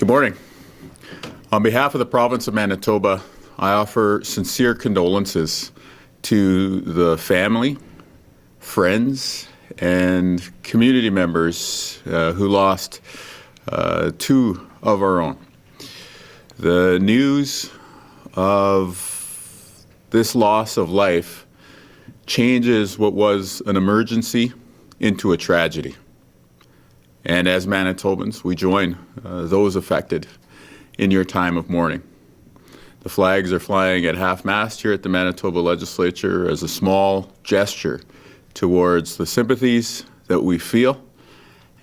morning. On behalf of the province of Manitoba, I offer sincere condolences to the family, friends, and community members who lost two of our own. The news of this loss of life changes what was an emergency into a tragedy. And as Manitobans, we join those affected in your time of mourning. The flags are flying at half-mast here at the Manitoba legislature as a small gesture towards the sympathies that we feel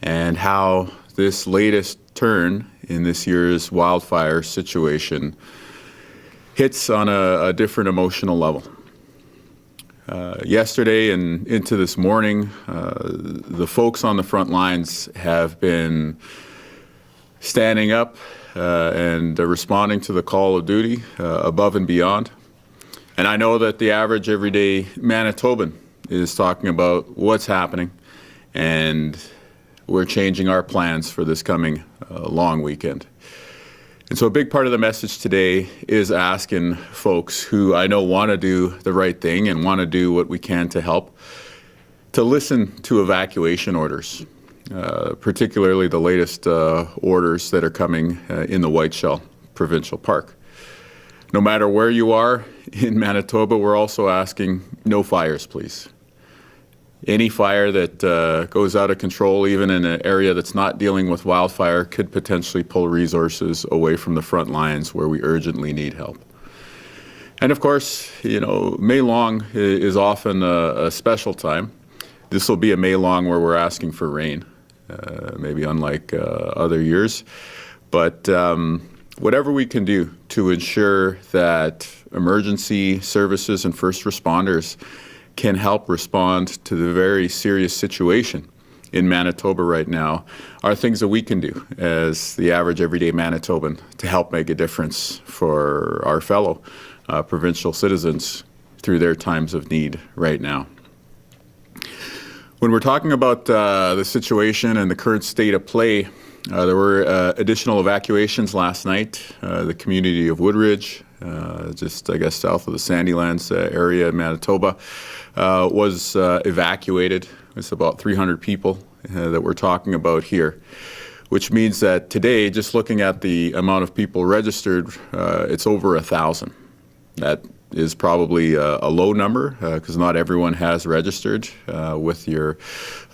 and how this latest turn in this year's wildfire situation hits on a different emotional level. Yesterday and into this morning, the folks on the front lines have been standing up and responding to the call of duty above and beyond. And I know that the average everyday Manitoban is talking about what's happening, and we're changing our plans for this coming long weekend. And so a big part of the message today is asking folks who I know want to do the right thing and want to do what we can to help to listen to evacuation orders, particularly the latest orders that are coming in the Whiteshell Provincial Park. No matter where you are in Manitoba, we're also asking no fires, please. Any fire that goes out of control, even in an area that's not dealing with wildfire, could potentially pull resources away from the front lines where we urgently need help. And of course, you know, May Long is often a special time. This will be a May Long where we're asking for rain, maybe unlike other years. But whatever we can do to ensure that emergency services and first responders can help respond to the very serious situation in Manitoba right now are things that we can do as the average everyday Manitoban to help make a difference for our fellow provincial citizens through their times of need right now. When we're talking about the situation and the current state of play, there were additional evacuations last night. The community of Woodridge, just I guess south of the Sandylands area in Manitoba, was evacuated. It's about 300 people that we're talking about here, which means that today, just looking at the amount of people registered, it's over 1,000. That is probably a low number because not everyone has registered with your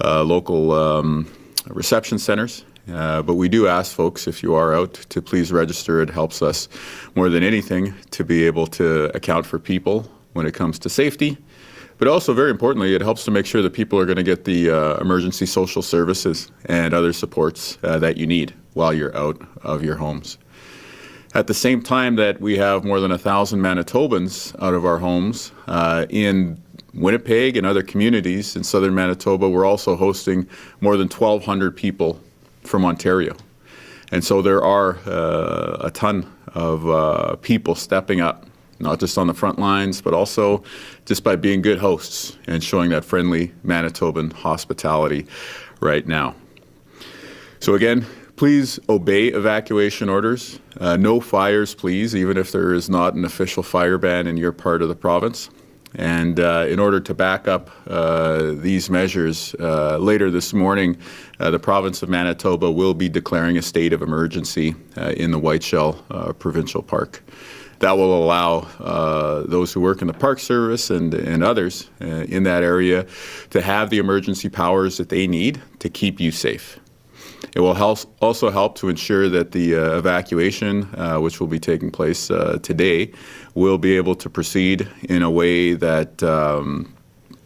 local reception centers. But we do ask folks, if you are out, to please register. It helps us more than anything to be able to account for people when it comes to safety. But also, very importantly, it helps to make sure that people are going to get the emergency social services and other supports that you need while you're out of your homes. At the same time that we have more than 1,000 Manitobans out of our homes, in Winnipeg and other communities in southern Manitoba, we're also hosting more than 1,200 people from Ontario. And so there are a ton of people stepping up, not just on the front lines, but also just by being good hosts and showing that friendly Manitoban hospitality right now. So again, please obey evacuation orders. No fires, please, even if there is not an official fire ban in your part of the province. And in order to back up these measures, later this morning, the province of Manitoba will be declaring a state of emergency in the Whiteshell Provincial Park. That will allow those who work in the Park Service and others in that area to have the emergency powers that they need to keep you safe. It will also help to ensure that the evacuation, which will be taking place today, will be able to proceed in a way that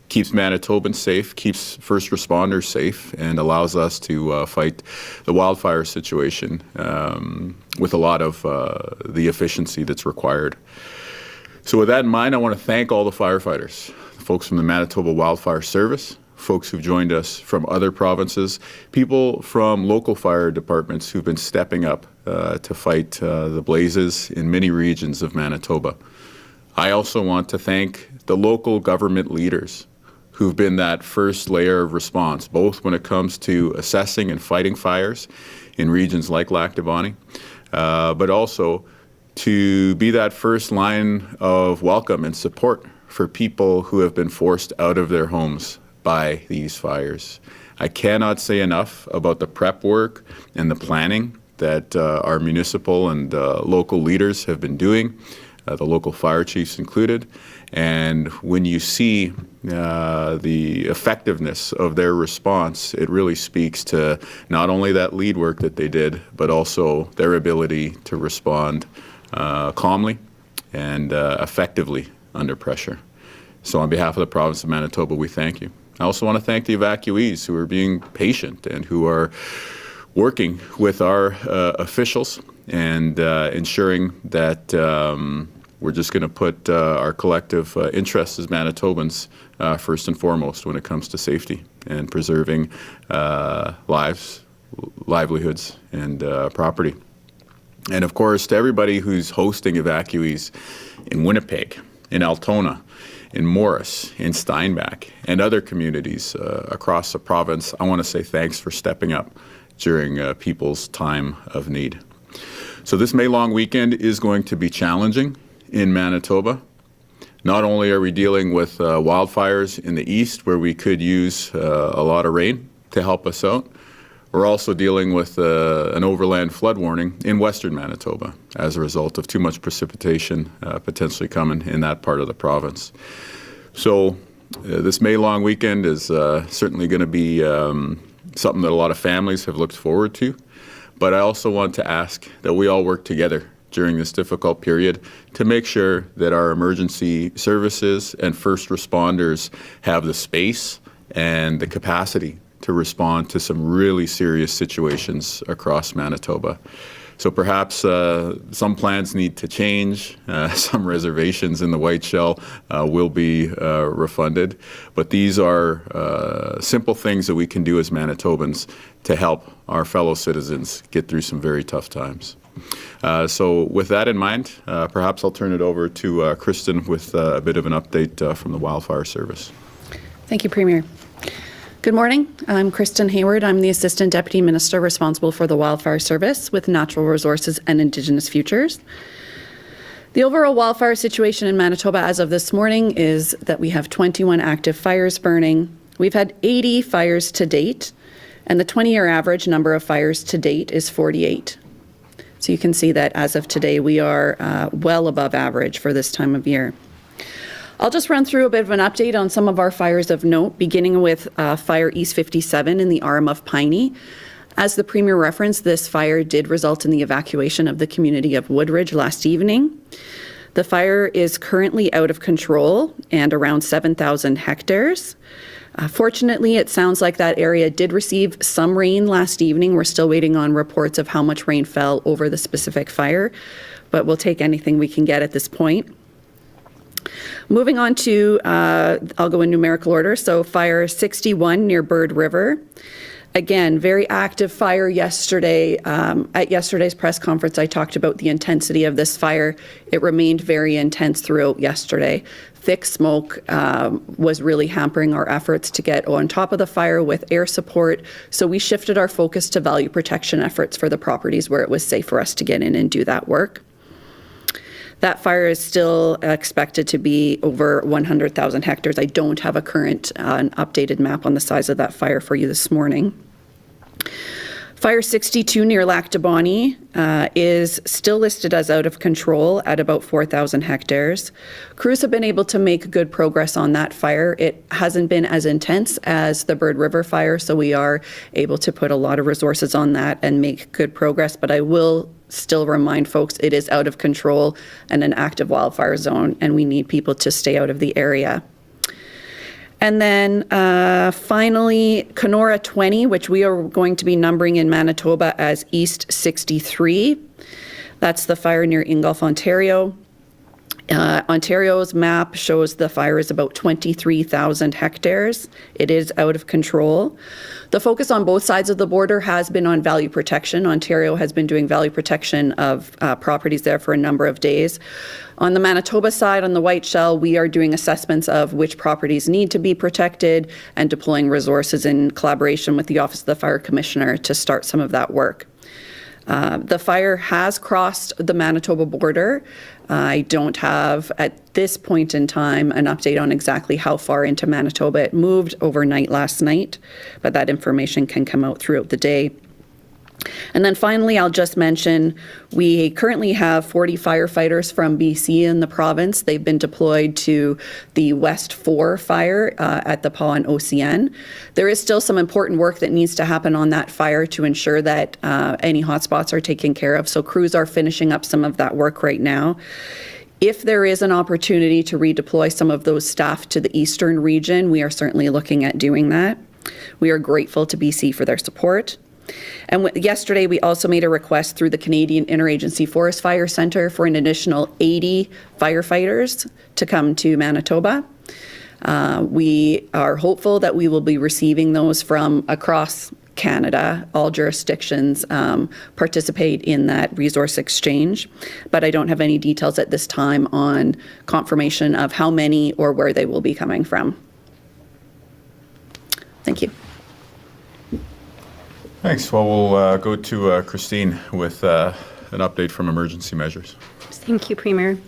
keeps Manitobans safe, keeps first responders safe, and allows us to fight the wildfire situation with a lot of the efficiency that's required. So with that in mind, I want to thank all the firefighters, the folks from the Manitoba Wildfire Service, folks who've joined us from other provinces, people from local fire departments who've been stepping up to fight the blazes in many regions of Manitoba. I also want to thank the local government leaders who've been that first layer of response, both when it comes to assessing and fighting fires in regions like Lac du Bonnet, but also to be that first line of welcome and support for people who have been forced out of their homes by these fires. I cannot say enough about the prep work and the planning that our municipal and local leaders have been doing, the local fire chiefs included. And when you see the effectiveness of their response, it really speaks to not only that lead work that they did, but also their ability to respond calmly and effectively under pressure. So on behalf of the province of Manitoba, we thank you. I also want to thank the evacuees who are being patient and who are working with our officials and ensuring that we're just going to put our collective interests as Manitobans first and foremost when it comes to safety and preserving lives, livelihoods, and property. And of course, to everybody who's hosting evacuees in Winnipeg, in Altona, in Morris, in Steinbach, and other communities across the province, I want to say thanks for stepping up during people's time of need. So this May long weekend is going to be challenging in Manitoba. Not only are we dealing with wildfires in the east where we could use a lot of rain to help us out, we're also dealing with an overland flood warning in western Manitoba as a result of too much precipitation potentially coming in that part of the province. So this May long weekend is certainly going to be something that a lot of families have looked forward to. But I also want to ask that we all work together during this difficult period to make sure that our emergency services and first responders have the space and the capacity to respond to some really serious situations across Manitoba. So perhaps some plans need to change, some reservations in the Whiteshell will be refunded, but these are simple things that we can do as Manitobans to help our fellow citizens get through some very tough times. So with that in mind, perhaps I'll turn it over to Kristen with a bit of an update from the Wildfire Service. Thank you, Premier. Good morning. I'm Kristen Hayward. I'm the Assistant Deputy Minister responsible for the Wildfire Service with Natural Resources and Indigenous Futures. The overall wildfire situation in Manitoba as of this morning is that we have 21 active fires burning. We've had 80 fires to date, and the 20-year average number of fires to date is 48. So you can see that as of today, we are well above average for this time of year. I'll just run through a bit of an update on some of our fires of note, beginning with Fire East 57 in the Arm of Piney. As the Premier referenced, this fire did result in the evacuation of the community of Woodridge last evening. The fire is currently out of control and around 7,000 hectares. Fortunately, it sounds like that area did receive some rain last evening. We're still waiting on reports of how much rain fell over the specific fire, but we'll take anything we can get at this point. Moving on to, I'll go in numerical order, so Fire 61 near Bird River. Again, very active fire yesterday. At yesterday's press conference, I talked about the intensity of this fire. It remained very intense throughout yesterday. Thick smoke was really hampering our efforts to get on top of the fire with air support, so we shifted our focus to value protection efforts for the properties where it was safe for us to get in and do that work. That fire is still expected to be over 100,000 hectares. I don't have a current an updated map on the size of that fire for you this morning. Fire 62 near Lac de Bonnet is still listed as out of control at about 4,000 hectares. Crews have been able to make good progress on that fire. It hasn't been as intense as the Bird River fire, so we are able to put a lot of resources on that and make good progress, but I will still remind folks it is out of control and an active wildfire zone, and we need people to stay out of the area. And then finally, Kenora 20, which we are going to be numbering in Manitoba as East 63. That's the fire near Ingolf, Ontario. Ontario's map shows the fire is about 23,000 hectares. It is out of control. The focus on both sides of the border has been on value protection. Ontario has been doing value protection of properties there for a number of days. On the Manitoba side, on the Whiteshell, we are doing assessments of which properties need to be protected and deploying resources in collaboration with the Office of the Fire Commissioner to start some of that work. The fire has crossed the Manitoba border. I don't have, at this point in time, an update on exactly how far into Manitoba it moved overnight last night, but that information can come out throughout the day. And then finally, I'll just mention, we currently have 40 firefighters from BC in the province. They've been deployed to the West 4 fire at the Pas and OCN. There is still some important work that needs to happen on that fire to ensure that any hotspots are taken care of. So crews are finishing up some of that work right now. If there is an opportunity to redeploy some of those staff to the eastern region, we are certainly looking at doing that. We are grateful to BC for their support. And yesterday, we also made a request through the Canadian Interagency Forest Fire Centre for an additional 80 firefighters to come to Manitoba. We are hopeful that we will be receiving those from across Canada. All jurisdictions participate in that resource exchange, but I don't have any details at this time on confirmation of how many or where they will be coming from. Thank you. Thanks. Well, we'll go to Christine with an update from emergency measures. Thank you, Premier.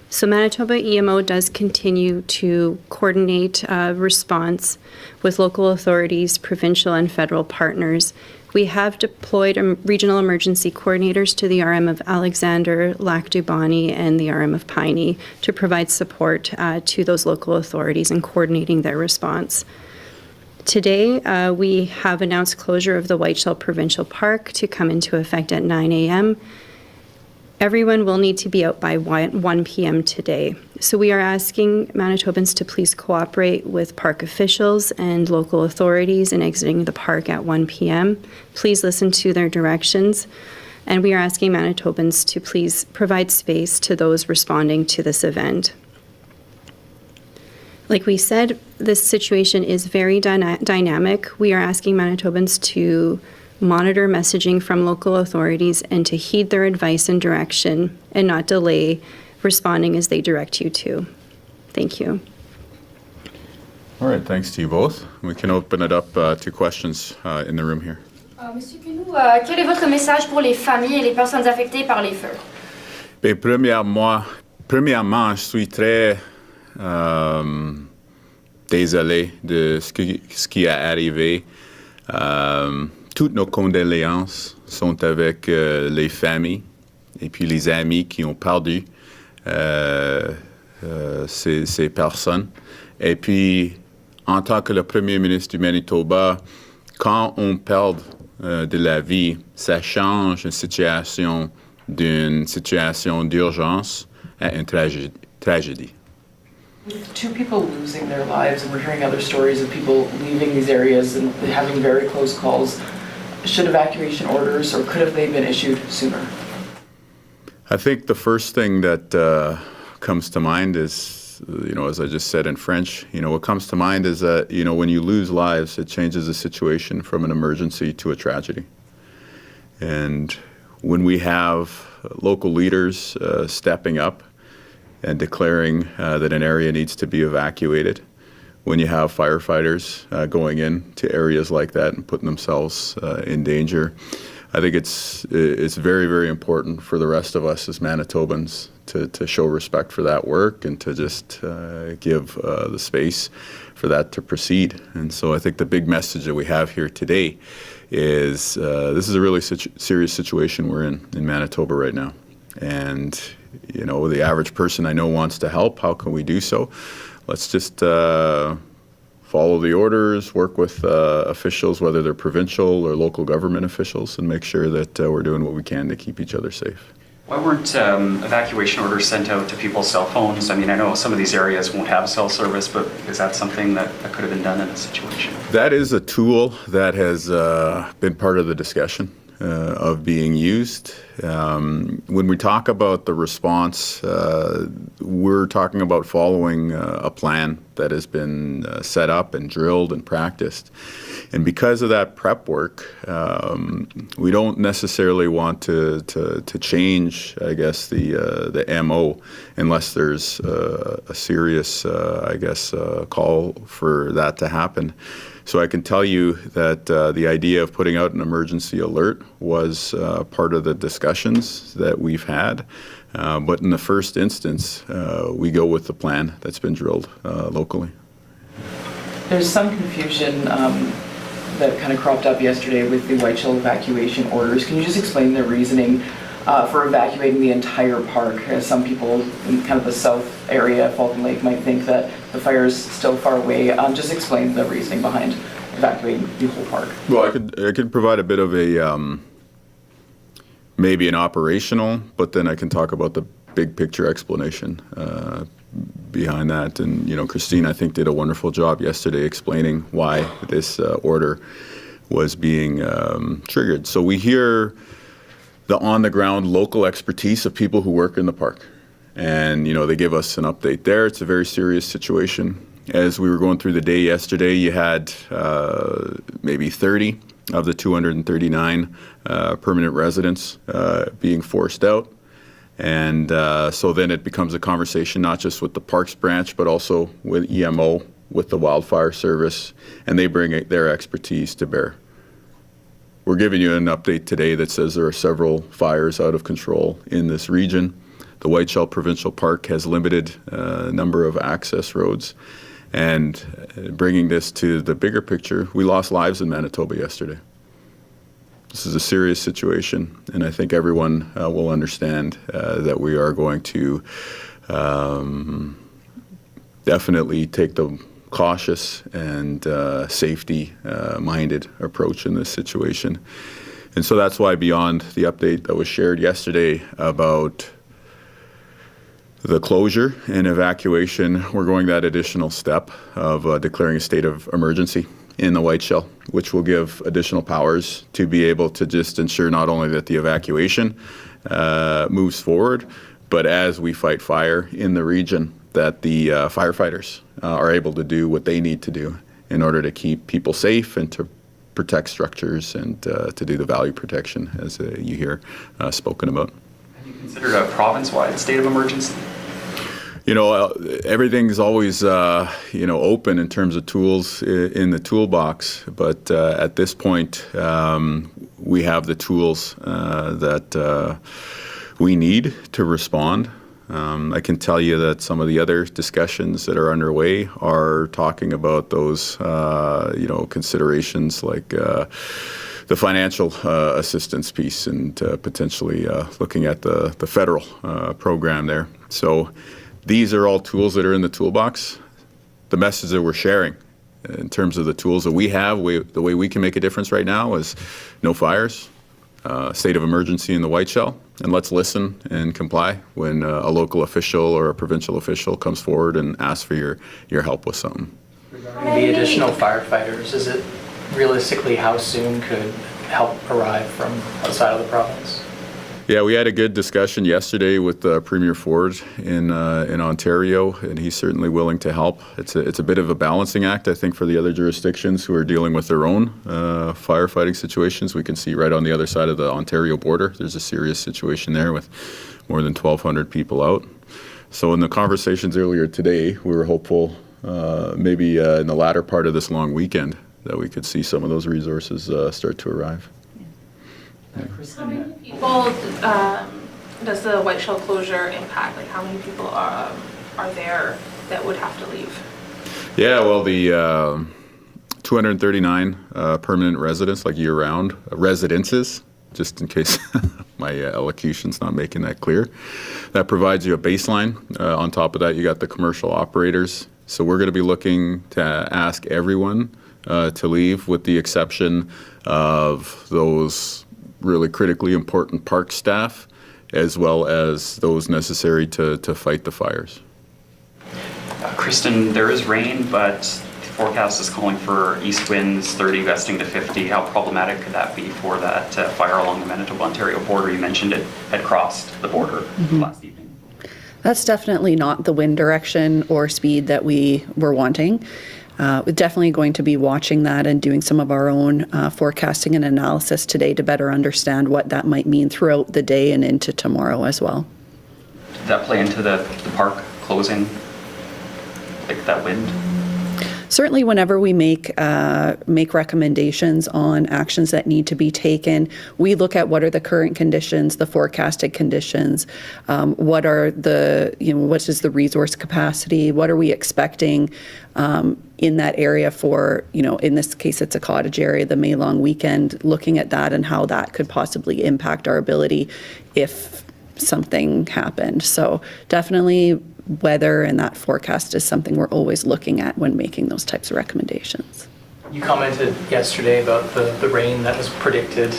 So Manitoba EMO does continue to coordinate response with local authorities, provincial and federal partners. We have deployed regional emergency coordinators to the RM of Alexander, Lac-du-Bonnet, and the RM of Piney to provide support to those local authorities in coordinating their response. Today, we have announced closure of the Whiteshell Provincial Park to come into effect at 9 a.m. Everyone will need to be out by 1 p.m. today. So we are asking Manitobans to please cooperate with park officials and local authorities in exiting the park at 1 p.m. Please listen to their directions. And we are asking Manitobans to please provide space to those responding to this event. Like we said, this situation is very dynamic. We are asking Manitobans to monitor messaging from local authorities and to heed their advice and direction and not delay responding as they direct you to. Thank you. All right, thanks to you both. We can open it up to questions in the room here. Monsieur Kinew, quel est votre message pour les familles et les personnes affectées par les feux? Bien, premièrement, je suis très désolé de ce qui est arrivé. Toutes nos condoléances sont avec les familles et puis les amis qui ont perdu ces personnes. Et puis, en tant que le premier ministre du Manitoba, quand on perd de la vie, ça change une situation d'une situation d'urgence à une tragédie. With 2 people losing their lives, and we're hearing other stories of people leaving these areas and having very close calls, should evacuation orders, or could have they been issued sooner? I think the first thing that comes to mind is, as I just said in French, what comes to mind is that, when you lose lives, it changes the situation from an emergency to a tragedy. And when we have local leaders stepping up and declaring that an area needs to be evacuated, when you have firefighters going into areas like that and putting themselves in danger, I think it's very, very important for the rest of us as Manitobans to show respect for that work and to just give the space for that to proceed. And so I think the big message that we have here today is this is a really serious situation we're in Manitoba right now. And the average person I know wants to help. How can we do so? Let's just follow the orders, work with officials, whether they're provincial or local government officials, and make sure that we're doing what we can to keep each other safe. Why weren't evacuation orders sent out to people's cell phones? I mean, I know some of these areas won't have cell service, but is that something that could have been done in a situation? That is a tool that has been part of the discussion of being used. When we talk about the response, we're talking about following a plan that has been set up and drilled and practiced. And because of that prep work, we don't necessarily want to change, I guess, the MO unless there's a serious, call for that to happen. So I can tell you that the idea of putting out an emergency alert was part of the discussions that we've had. But in the first instance, we go with the plan that's been drilled locally. There's some confusion that kind of cropped up yesterday with the Whiteshell evacuation orders. Can you just explain the reasoning for evacuating the entire park? Some people in kind of the south area, Falcon Lake, might think that the fire is still far away. Just explain the reasoning behind evacuating the whole park. Well, I could provide a bit of a maybe an operational, but then I can talk about the big picture explanation behind that. And, you know, Christine, I think, did a wonderful job yesterday explaining why this order was being triggered. So we hear the on-the-ground local expertise of people who work in the park. And, you know, they give us an update there. It's a very serious situation. As we were going through the day yesterday, you had maybe 30 of the 239 permanent residents being forced out. And so then it becomes a conversation not just with the Parks branch, but also with EMO, with the Wildfire service, and they bring their expertise to bear. We're giving you an update today that says there are several fires out of control in this region. The Whiteshell Provincial Park has limited number of access roads. And bringing this to the bigger picture, we lost lives in Manitoba yesterday. This is a serious situation, and I think everyone will understand that we are going to definitely take the cautious and safety-minded approach in this situation. And so that's why, beyond the update that was shared yesterday about the closure and evacuation, we're going that additional step of declaring a state of emergency in the Whiteshell, which will give additional powers to be able to just ensure not only that the evacuation moves forward, but as we fight fire in the region, that the firefighters are able to do what they need to do in order to keep people safe and to protect structures and to do the value protection, as you hear spoken about. Have you considered a province-wide state of emergency? You know, everything's always, you know, open in terms of tools in the toolbox, but at this point, we have the tools that we need to respond. I can tell you that some of the other discussions that are underway are talking about those, you know, considerations like the financial assistance piece and potentially looking at the federal program there. So these are all tools that are in the toolbox. The message that we're sharing in terms of the tools that we have, the way we can make a difference right now is no fires, state of emergency in the Whiteshell, and let's listen and comply when a local official or a provincial official comes forward and asks for your help with something. Regarding the additional firefighters, is it realistically how soon could help arrive from outside of the province? Yeah, we had a good discussion yesterday with Premier Ford in Ontario, and he's certainly willing to help. It's a bit of a balancing act, I think, for the other jurisdictions who are dealing with their own firefighting situations. We can see right on the other side of the Ontario border, there's a serious situation there with more than 1,200 people out. So in the conversations earlier today, we were hopeful maybe in the latter part of this long weekend that we could see some of those resources start to arrive. How many people does the Whiteshell closure impact? Like, how many people are there that would have to leave? Yeah, well, the 239 permanent residents, like year-round residences, just in case my elocution's not making that clear. That provides you a baseline. On top of that, you got the commercial operators. So we're going to be looking to ask everyone to leave, with the exception of those really critically important park staff, as well as those necessary to fight the fires. Kristen, there is rain, but the forecast is calling for east winds 30 gusting to 50. How problematic could that be for that fire along the Manitoba-Ontario border? You mentioned it had crossed the border last evening. That's definitely not the wind direction or speed that we were wanting. We're definitely going to be watching that and doing some of our own forecasting and analysis today to better understand what that might mean throughout the day and into tomorrow as well. Did that play into the park closing, like that wind? certainly whenever we make recommendations on actions that need to be taken, we look at what are the current conditions, the forecasted conditions, what are the, what is the resource capacity, what are we expecting in that area for, in this case, it's a cottage area, the May long weekend, looking at that and how that could possibly impact our ability if something happened. So definitely weather and that forecast is something we're always looking at when making those types of recommendations. You commented yesterday about the rain that was predicted.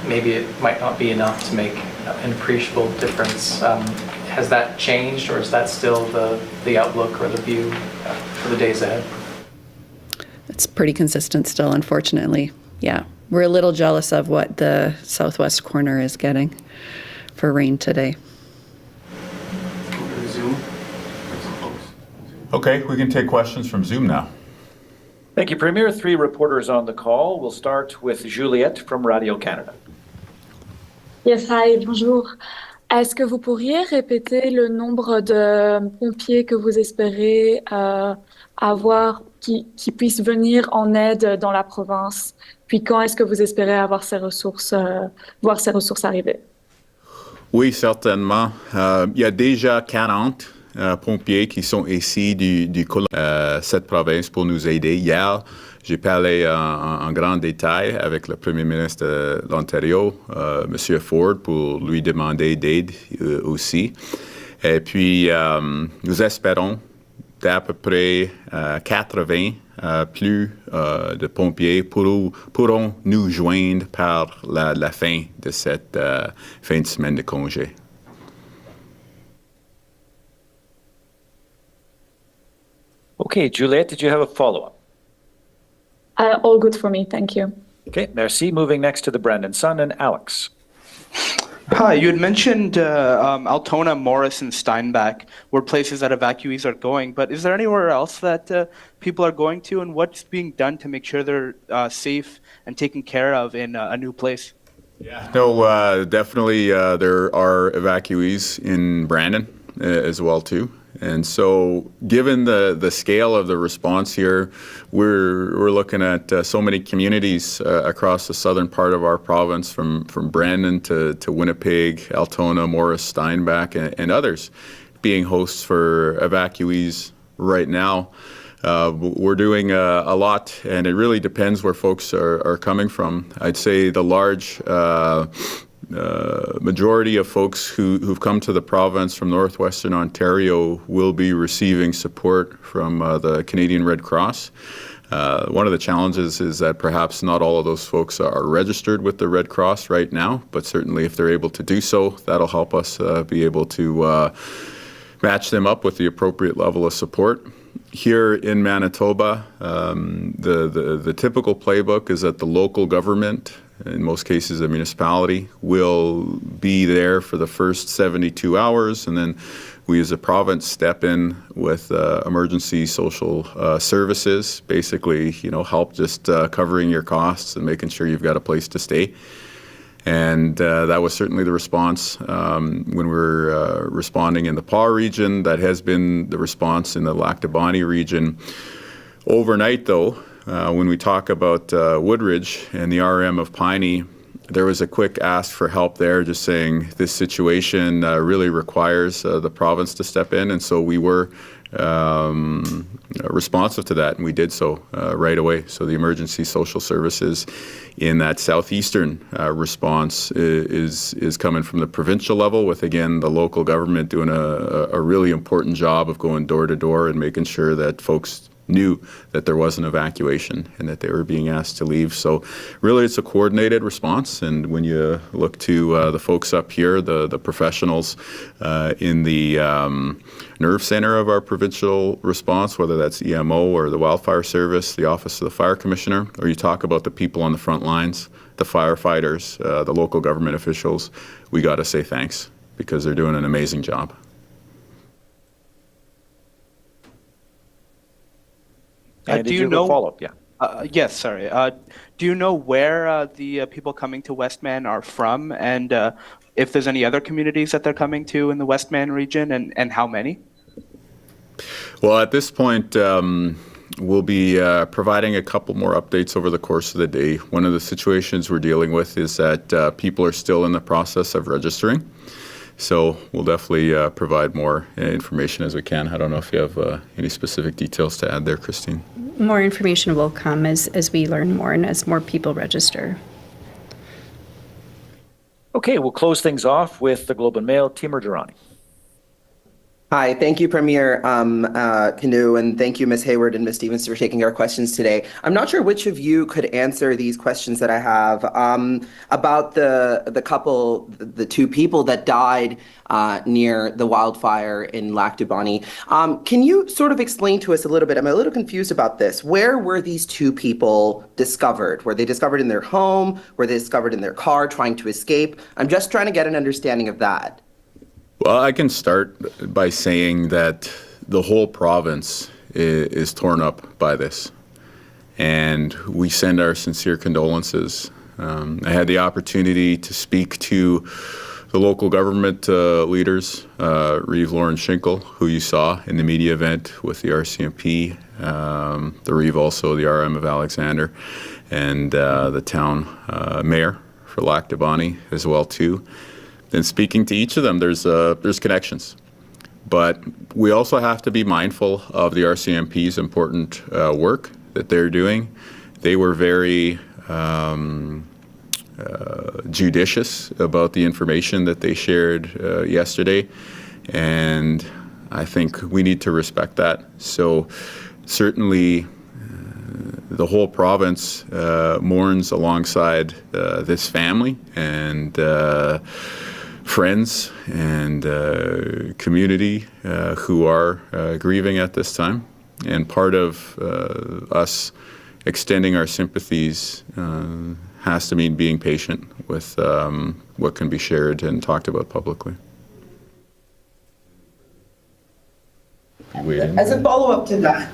Maybe it might not be enough to make an appreciable difference. Has that changed, or is that still the outlook or the view for the days ahead? It's pretty consistent still, unfortunately. Yeah, we're a little jealous of what the southwest corner is getting for rain today. Okay, we can take questions from Zoom now. Thank you, Premier. 3 reporters on the call. We'll start with Juliette from Radio Canada. Yes, hi, bonjour. Est-ce que vous pourriez répéter le nombre de pompiers que vous espérez avoir qui puissent venir en aide dans la province? Puis quand est-ce que vous espérez avoir ces ressources, voir ces ressources arriver? Oui, certainement. Il y a déjà 40 pompiers qui sont ici du cette province pour nous aider. Hier, j'ai parlé en grand détail avec le premier ministre de l'Ontario, M. Ford, pour lui demander d'aide aussi. Et puis, nous espérons d'à peu près 80 plus de pompiers pourront nous joindre par la fin de cette fin de semaine de congé. Okay, Juliette, did you have a follow-up? All good for me, thank you. Okay, merci. Moving next to the Brandon Sun and Alex. Hi, you had mentioned Altona, Morris, and Steinbach were places that evacuees are going, but is there anywhere else that people are going to, and what's being done to make sure they're safe and taken care of in a new place? Yeah, no, definitely there are evacuees in Brandon as well too. And so given the scale of the response here, we're looking at so many communities across the southern part of our province, from Brandon to Winnipeg, Altona, Morris, Steinbach, and others being hosts for evacuees right now. We're doing a lot, and it really depends where folks are coming from. I'd say the large majority of folks who've come to the province from northwestern Ontario will be receiving support from the Canadian Red Cross. One of the challenges is that perhaps not all of those folks are registered with the Red Cross right now, but certainly if they're able to do so, that'll help us be able to match them up with the appropriate level of support. Here in Manitoba, the typical playbook is that the local government, in most cases a municipality, will be there for the first 72 hours, and then we as a province step in with emergency social services, basically, help just covering your costs and making sure you've got a place to stay. And that was certainly the response when we were responding in the PAW region. That has been the response in the Lac du Bonnet region. Overnight, though, when we talk about Woodridge and the RM of Piney, there was a quick ask for help there, just saying this situation really requires the province to step in, and so we were responsive to that, and we did so right away. So the emergency social services in that southeastern response is coming from the provincial level, with, again, the local government doing a really important job of going door to door and making sure that folks knew that there was an evacuation and that they were being asked to leave. So really it's a coordinated response, and when you look to the folks up here, the professionals in the nerve center of our provincial response, whether that's EMO or the Wildfire Service, the Office of the Fire Commissioner, or you talk about the people on the front lines, the firefighters, the local government officials, we got to say thanks, because they're doing an amazing job. Do you know? Follow-up? Yeah. Yes, sorry. Do you know where the people coming to Westman are from, and if there's any other communities that they're coming to in the Westman region, and how many? Well, at this point, we'll be providing a couple more updates over the course of the day. One of the situations we're dealing with is that people are still in the process of registering. So we'll definitely provide more information as we can. I don't know if you have any specific details to add there, Christine. More information will come as we learn more and as more people register. Okay, we'll close things off with the Globe and Mail. Timur Durrani. Hi, thank you, Premier Kinew, and thank you, Ms. Hayward and Ms. Stevens, for taking our questions today. I'm not sure which of you could answer these questions that I have about the two people that died near the wildfire in Lac du Bonnet. Can you sort of explain to us a little bit? I'm a little confused about this. Where were these two people discovered? Were they discovered in their home? Were they discovered in their car trying to escape? I'm just trying to get an understanding of that. Well, I can start by saying that the whole province is torn up by this, and we send our sincere condolences. I had the opportunity to speak to the local government leaders, Reeve Lauren Schinkel, who you saw in the media event with the RCMP, the Reeve also, the RM of Alexander, and the town mayor for Lac du Bonnet as well too. And speaking to each of them, there's connections. But we also have to be mindful of the RCMP's important work that they're doing. They were very judicious about the information that they shared yesterday, and I think we need to respect that. So certainly the whole province mourns alongside this family and friends and community who are grieving at this time. And part of us extending our sympathies has to mean being patient with what can be shared and talked about publicly. As a follow-up to that,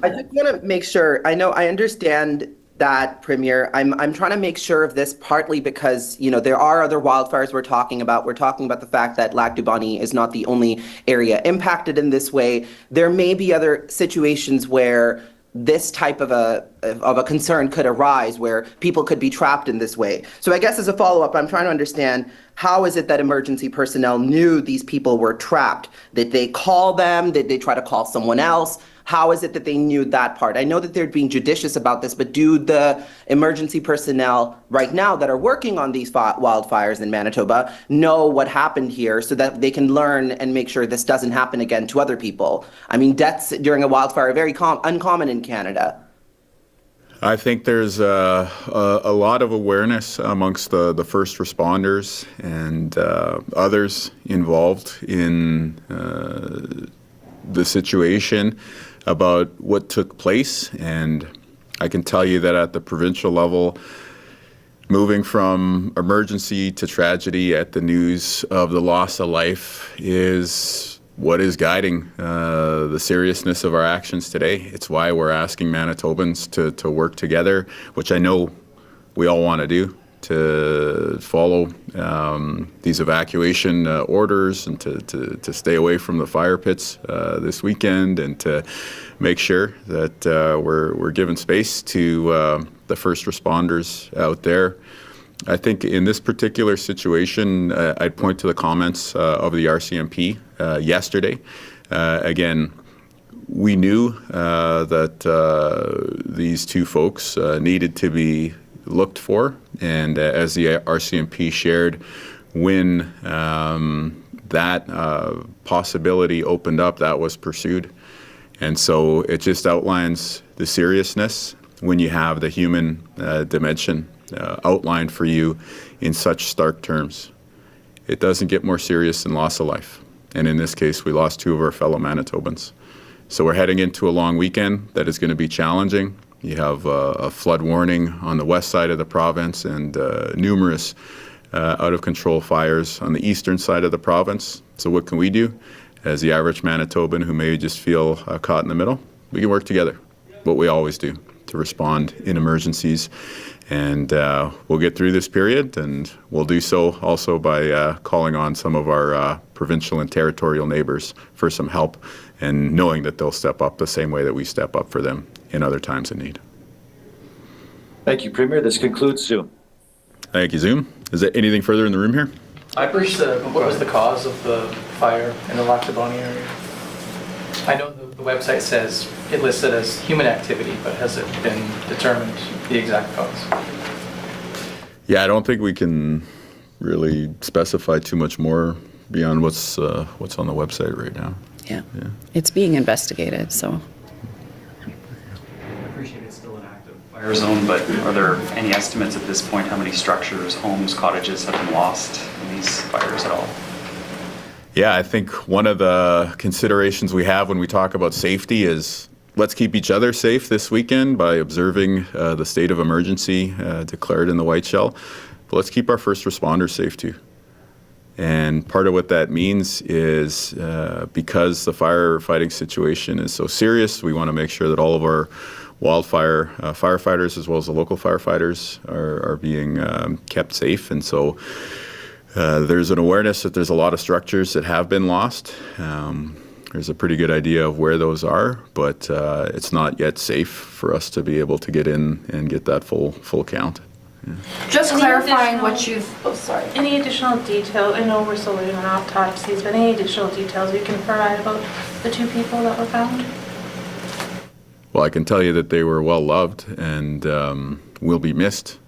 I just want to make sure, I understand that, Premier. I'm trying to make sure of this partly because, there are other wildfires we're talking about. We're talking about the fact that Lac du Bonnet is not the only area impacted in this way. There may be other situations where this type of a concern could arise where people could be trapped in this way. So I guess as a follow-up, I'm trying to understand, how is it that emergency personnel knew these people were trapped? Did they call them? Did they try to call someone else? How is it that they knew that part? I know that they're being judicious about this, but do the emergency personnel right now that are working on these wildfires in Manitoba know what happened here so that they can learn and make sure this doesn't happen again to other people? I mean, deaths during a wildfire are very uncommon in Canada. I think there's a lot of awareness amongst the first responders and others involved in the situation about what took place. And I can tell you that at the provincial level, moving from emergency to tragedy at the news of the loss of life is what is guiding the seriousness of our actions today. It's why we're asking Manitobans to work together, which I know we all want to do, to follow these evacuation orders and to stay away from the fire pits this weekend, and to make sure that we're giving space to the first responders out there. I think in this particular situation, I'd point to the comments of the RCMP yesterday. Again, we knew that these two folks needed to be looked for, and as the RCMP shared, when that possibility opened up, that was pursued. And so it just outlines the seriousness when you have the human dimension outlined for you in such stark terms. It doesn't get more serious than loss of life. And in this case, we lost two of our fellow Manitobans. So we're heading into a long weekend that is going to be challenging. You have a flood warning on the west side of the province and numerous out-of-control fires on the eastern side of the province. So what can we do as the average Manitoban who may just feel caught in the middle? We can work together, what we always do, to to respond in emergencies. And we'll get through this period, and we'll do so also by calling on some of our provincial and territorial neighbours for some help, and knowing that they'll step up the same way that we step up for them in other times of need. Thank you, Premier. This concludes Zoom. Thank you, Zoom. Is there anything further in the room here? What was the cause of the fire in the Lac de Bonnet area? I know the website says it listed as human activity, but has it been determined the exact cause? Yeah, I don't think we can really specify too much more beyond what's on the website right now. Yeah. It's being investigated, so. I appreciate it's still an active fire zone, but are there any estimates at this point how many structures, homes, cottages have been lost in these fires at all? Yeah, I think one of the considerations we have when we talk about safety is let's keep each other safe this weekend by observing the state of emergency declared in the Whiteshell. But let's keep our first responders safe too. And part of what that means is because the firefighting situation is so serious, we want to make sure that all of our wildfire firefighters as well as the local firefighters are being kept safe. And so there's an awareness that there's a lot of structures that have been lost. There's a pretty good idea of where those are, but it's not yet safe for us to be able to get in and get that full count. Yeah. Just clarifying what you've, sorry. Any additional detail, I know we're still waiting on autopsies, but any additional details you can provide about the 2 people that were found? Well, I can tell you that they were well loved and will be missed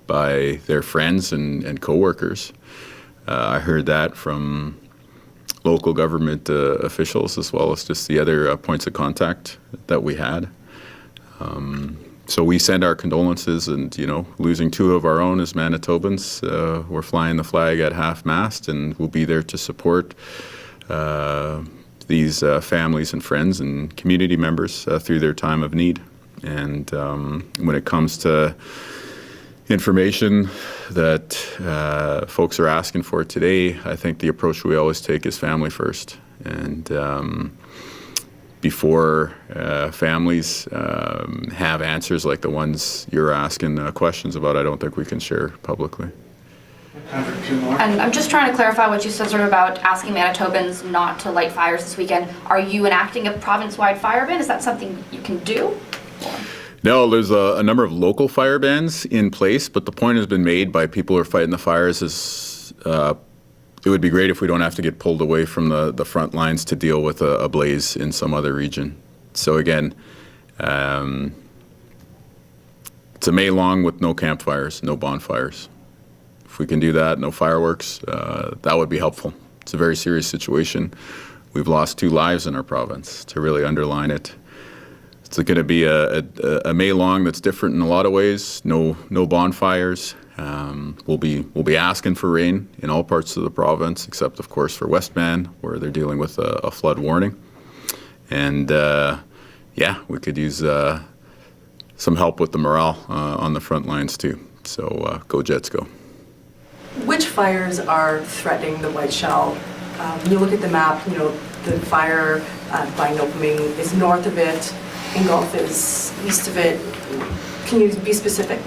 by their friends and coworkers. I heard that from local government officials as well as just the other points of contact that we had. So we send our condolences, and losing 2 of our own as Manitobans, we're flying the flag at half-mast, and we'll be there to support these families and friends and community members through their time of need. And when it comes to information that folks are asking for today, I think the approach we always take is family first. And before families have answers like the ones you're asking questions about, I don't think we can share publicly. And I'm just trying to clarify what you said sort of about asking Manitobans not to light fires this weekend. Are you enacting a province-wide fire ban? Is that something you can do? No, there's a number of local fire bans in place, but the point has been made by people who are fighting the fires is it would be great if we don't have to get pulled away from the front lines to deal with a blaze in some other region. So again, it's a May long with no campfires, no bonfires. If we can do that, no fireworks, that would be helpful. It's a very serious situation. We've lost 2 lives in our province. To really underline it, it's going to be a May long that's different in a lot of ways. No bonfires. We'll be asking for rain in all parts of the province, except of course for Westman, where they're dealing with a flood warning. And yeah, we could use some help with the morale on the front lines too. So go Jets, go. Which fires are threatening the Whiteshell? When you look at the map, the fire by Nopaming is north of it, Ingolf is east of it. Can you be specific?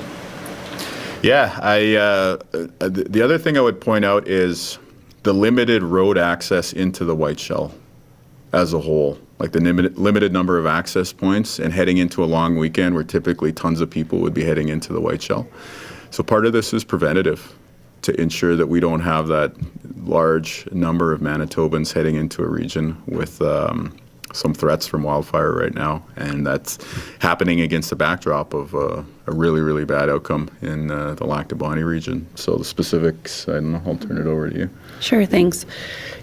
Yeah, the other thing I would point out is the limited road access into the Whiteshell as a whole, like the limited number of access points, and heading into a long weekend where typically tons of people would be heading into the Whiteshell. So part of this is preventative, to ensure that we don't have that large number of Manitobans heading into a region with some threats from wildfire right now. And that's happening against the backdrop of a really, really bad outcome in the Lac de Bonnet region. So the specifics, I don't know, I'll turn it over to you. Sure, thanks.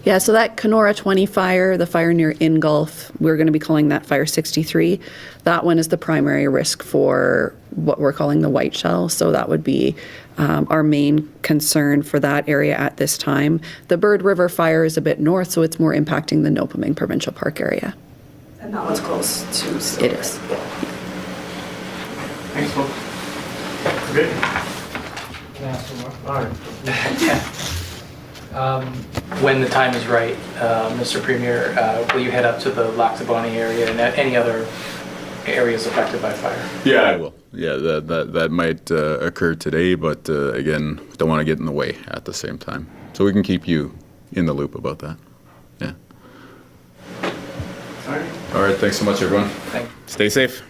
Yeah, so that Kenora 20 fire, the fire near Ingolf, we're going to be calling that Fire 63. That one is the primary risk for what we're calling the Whiteshell. So that would be our main concern for that area at this time. The Bird River fire is a bit north, so it's more impacting the Nopaming Provincial Park area. And that one's close to still. It is. Yeah. Thanks, folks. Good. Can I ask one more? When the time is right, Mr. Premier, will you head up to the Lac de Bonnet area and any other areas affected by fire? Yeah, I will. Yeah, that might occur today, but again, don't want to get in the way at the same time. So we can keep you in the loop about that. Yeah. All right. All right, thanks so much, everyone. Thank you. Stay safe.